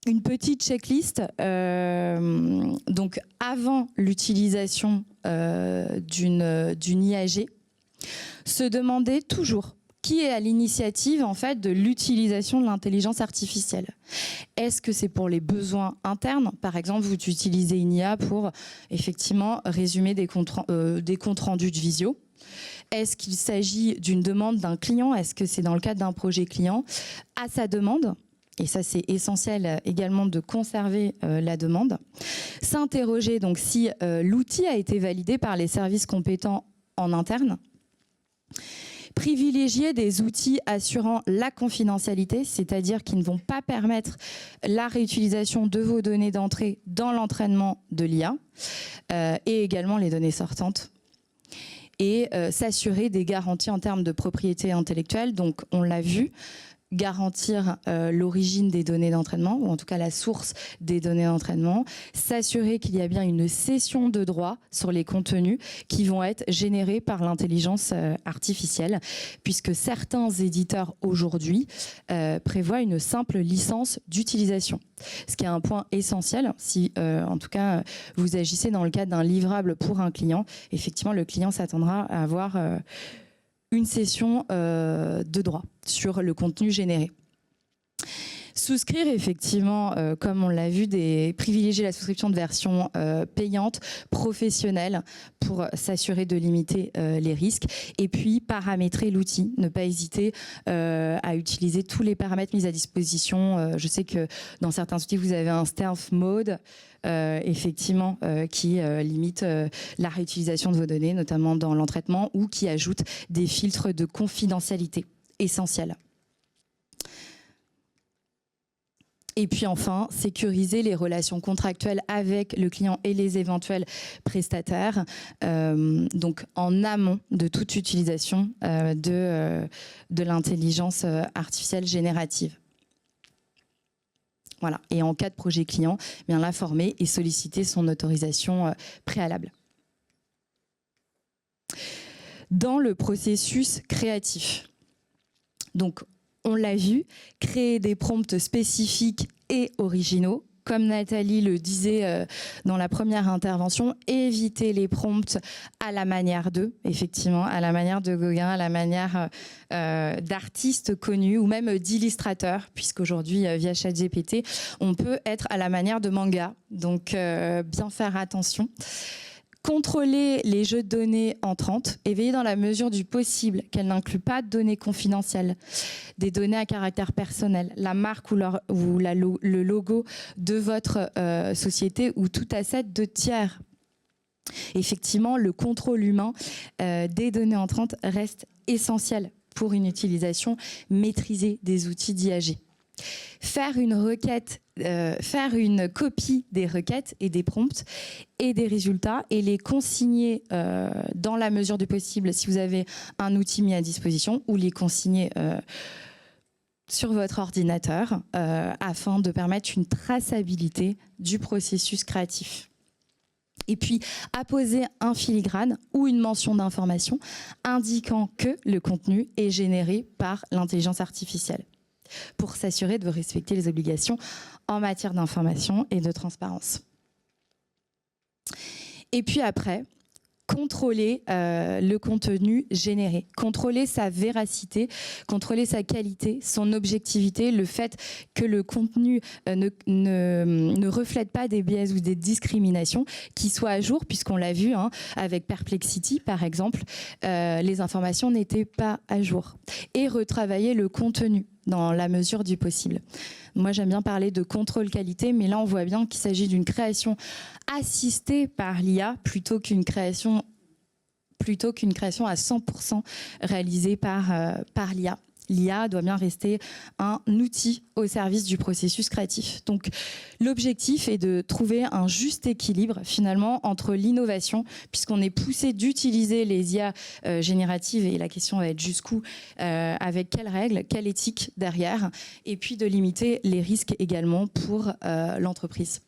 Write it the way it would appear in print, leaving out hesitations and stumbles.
une petite checklist, donc avant l'utilisation d'une IAG, se demander toujours qui est à l'initiative en fait de l'utilisation de l'intelligence artificielle. Est-ce que c'est pour les besoins internes? Par exemple, vous utilisez une IA pour effectivement résumer des comptes rendus de visio. Est-ce qu'il s'agit d'une demande d'un client? Est-ce que c'est dans le cadre d'un projet client? À sa demande, et ça c'est essentiel également de conserver la demande. S'interroger donc si l'outil a été validé par les services compétents en interne. Privilégier des outils assurant la confidentialité, c'est-à-dire qui ne vont pas permettre la réutilisation de vos données d'entrée dans l'entraînement de l'IA et également les données sortantes. Et s'assurer des garanties en termes de propriété intellectuelle. Donc on l'a vu, garantir l'origine des données d'entraînement, ou en tout cas la source des données d'entraînement, s'assurer qu'il y a bien une cession de droits sur les contenus qui vont être générés par l'intelligence artificielle, puisque certains éditeurs aujourd'hui prévoient une simple licence d'utilisation. Ce qui est un point essentiel, si en tout cas vous agissez dans le cadre d'un livrable pour un client, effectivement le client s'attendra à avoir une cession de droit sur le contenu généré. Souscrire effectivement, comme on l'a vu, privilégier la souscription de versions payantes, professionnelles, pour s'assurer de limiter les risques. Et puis paramétrer l'outil, ne pas hésiter à utiliser tous les paramètres mis à disposition. Je sais que dans certains outils, vous avez un stealth mode, effectivement, qui limite la réutilisation de vos données, notamment dans l'entraînement, ou qui ajoute des filtres de confidentialité essentiels. Et puis enfin, sécuriser les relations contractuelles avec le client et les éventuels prestataires, donc en amont de toute utilisation de l'intelligence artificielle générative. Voilà. Et en cas de projet client, bien l'informer et solliciter son autorisation préalable. Dans le processus créatif, donc on l'a vu, créer des prompts spécifiques et originaux. Comme Nathalie le disait dans la première intervention, éviter les prompts à la manière d'eux, effectivement, à la manière de Gauguin, à la manière d'artistes connus ou même d'illustrateurs, puisqu'aujourd'hui, via ChatGPT, on peut être à la manière de manga. Donc, bien faire attention. Contrôler les jeux de données entrantes et veiller dans la mesure du possible qu'elles n'incluent pas de données confidentielles, des données à caractère personnel, la marque ou le logo de votre société ou tout asset de tiers. Effectivement, le contrôle humain des données entrantes reste essentiel pour une utilisation maîtrisée des outils d'IAG. Faire une requête, faire une copie des requêtes et des prompts et des résultats et les consigner dans la mesure du possible si vous avez un outil mis à disposition, ou les consigner sur votre ordinateur afin de permettre une traçabilité du processus créatif. Et puis, apposer un filigrane ou une mention d'information indiquant que le contenu est généré par l'intelligence artificielle, pour s'assurer de respecter les obligations en matière d'information et de transparence. Et puis après, contrôler le contenu généré, contrôler sa véracité, contrôler sa qualité, son objectivité, le fait que le contenu ne reflète pas des biais ou des discriminations, qui soient à jour, puisqu'on l'a vu avec Perplexity par exemple, les informations n'étaient pas à jour. Et retravailler le contenu dans la mesure du possible. Moi, j'aime bien parler de contrôle qualité, mais là, on voit bien qu'il s'agit d'une création assistée par l'IA plutôt qu'une création à 100% réalisée par l'IA. L'IA doit bien rester un outil au service du processus créatif. Donc, l'objectif est de trouver un juste équilibre, finalement, entre l'innovation, puisqu'on est poussé d'utiliser les IA génératives, et la question va être jusqu'où, avec quelles règles, quelle éthique derrière, et puis de limiter les risques également pour l'entreprise.